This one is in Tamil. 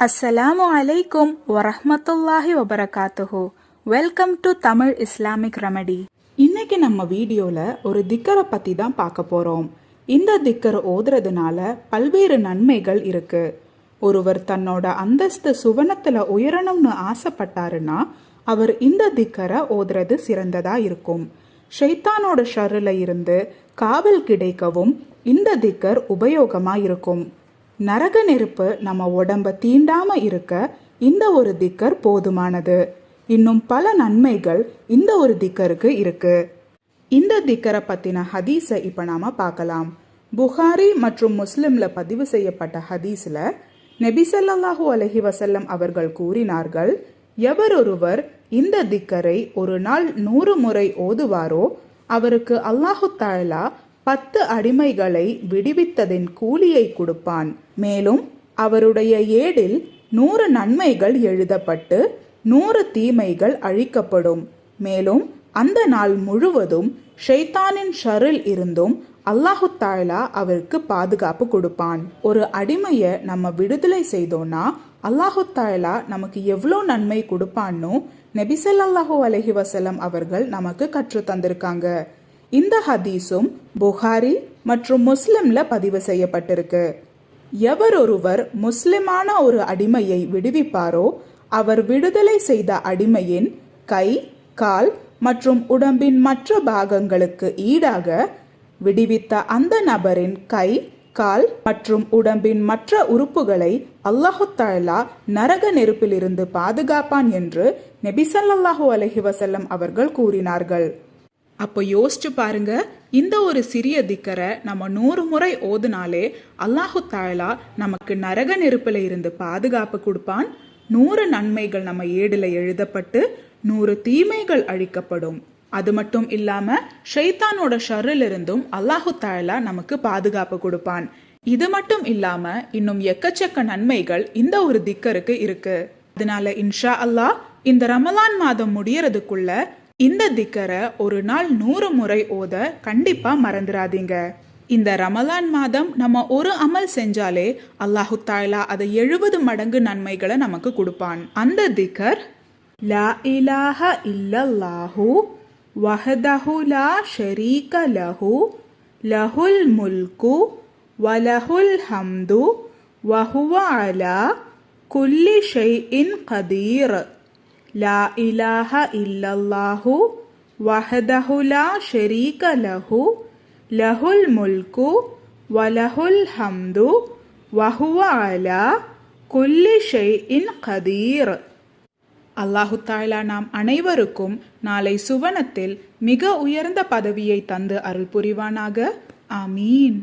அஸ்ஸலாமு அலைக்கும் வரஹ்மத்துல்லாஹி வபரகாத்துஹு. Welcome to Tamil Islamic remedy. இன்னைக்கு நம்ம வீடியோல ஒரு திக்கரை பத்தி தான் பார்க்க போறோம். இந்த திக்கரை ஓதுறதுனால பல்வேறு நன்மைகள் இருக்கு. ஒருவர் தன்னோட அந்தஸ்து சுவனத்துல உயரணும்னு ஆசைப்பட்டாருன்னா அவர் இந்த திக்கரை ஓதுறது சிறந்ததா இருக்கும். ஷைத்தானோட ஷர்ரில் இருந்து காவல் கிடைக்கவும் இந்த திக்கர் உபயோகமா இருக்கும். நரக நெருப்பு நம்ம உடம்ப தீண்டாம இருக்க இந்த ஒரு திக்கர் போதுமானது. இன்னும் பல நன்மைகள் இந்த ஒரு திக்கருக்கு இருக்கு. இந்த திக்கரை பத்தின ஹதீஸை இப்ப நாம பார்க்கலாம். புகாரி மற்றும் முஸ்லிம்ல பதிவு செய்யப்பட்ட ஹதீஸ்ல நபி ஸல்லல்லாஹு அலைஹி வஸல்லம் அவர்கள் கூறினார்கள், எவரொருவர் இந்த திக்கரை ஒரு நாள் 100 முறை ஓதுவாரோ அவருக்கு அல்லாஹு தஆலா 10 அடிமைகளை விடுவித்ததின் கூலியை கொடுப்பான். மேலும் அவருடைய ஏடில் 100 நன்மைகள் எழுதப்பட்டு 100 தீமைகள் அழிக்கப்படும். மேலும் அந்த நாள் முழுவதும் ஷைத்தானின் ஷர்ரில் இருந்தும் அல்லாஹு தஆலா அவருக்கு பாதுகாப்பு கொடுப்பான். ஒரு அடிமையை நம்ம விடுதலை செய்தோம்னா அல்லாஹு தஆலா நமக்கு எவ்வளோ நன்மை கொடுப்பான்னு நபி ஸல்லல்லாஹு அலைஹி வஸல்லம் அவர்கள் நமக்கு கற்று தந்திருக்காங்க. இந்த ஹதீஸும் புகாரி மற்றும் முஸ்லிம்ல பதிவு செய்யப்பட்டிருக்கு. எவரொருவர் முஸ்லிமான ஒரு அடிமையை விடுவிப்பாரோ அவர் விடுதலை செய்த அடிமையின் கை, கால் மற்றும் உடம்பின் மற்ற பாகங்களுக்கு ஈடாக விடுவித்த அந்த நபரின் கை, கால் மற்றும் உடம்பின் மற்ற உறுப்புகளை அல்லாஹு தஆலா நரக நெருப்பிலிருந்து பாதுகாப்பான் என்று நபி ஸல்லல்லாஹு அலைஹி வஸல்லம் அவர்கள் கூறினார்கள். அப்போ யோசிச்சு பாருங்க, இந்த ஒரு சிறிய திக்கரை நம்ம 100 முறை ஓதுனாலே அல்லாஹு தஆலா நமக்கு நரக நெருப்பில இருந்து பாதுகாப்பு கொடுப்பான். 100 நன்மைகள் நம்ம ஏடுல எழுதப்பட்டு 100 தீமைகள் அழிக்கப்படும். அது மட்டும் இல்லாம ஷைத்தானோட ஷர்ரில் இருந்தும் அல்லாஹு தஆலா நமக்கு பாதுகாப்பு கொடுப்பான். இது மட்டும் இல்லாம இன்னும் எக்கச்சக்க நன்மைகள் இந்த ஒரு திக்கருக்கு இருக்கு. அதனால இன்ஷா அல்லாஹ் இந்த ரமலான் மாதம் முடியறதுக்குள்ள இந்த திக்கரை ஒரு நாள் 100 முறை ஓத கண்டிப்பா மறந்துடாதீங்க. இந்த ரமலான் மாதம் நம்ம ஒரு அமல் செஞ்சாலே அல்லாஹு தஆலா அதை 70 மடங்கு நன்மைகளை நமக்கு கொடுப்பான். அந்த திக்கர் லா இலாஹ இல்லல்லாஹு வஹ்தஹு லா ஷரீக லஹு லஹுல் முல்கு வலஹுல் ஹம்து வஹுவ அலா குல்லி ஷைஇன் கதீர். லா இலாஹ இல்லல்லாஹு வஹ்தஹு லா ஷரீக லஹு லஹுல் முல்கு வலஹுல் ஹம்து வஹுவ அலா குல்லி ஷைஇன் கதீர். அல்லாஹு தஆலா நாம் அனைவருக்கும் நாளை சுவனத்தில் மிக உயர்ந்த பதவியை தந்து அருள் புரிவானாக. ஆமீன்.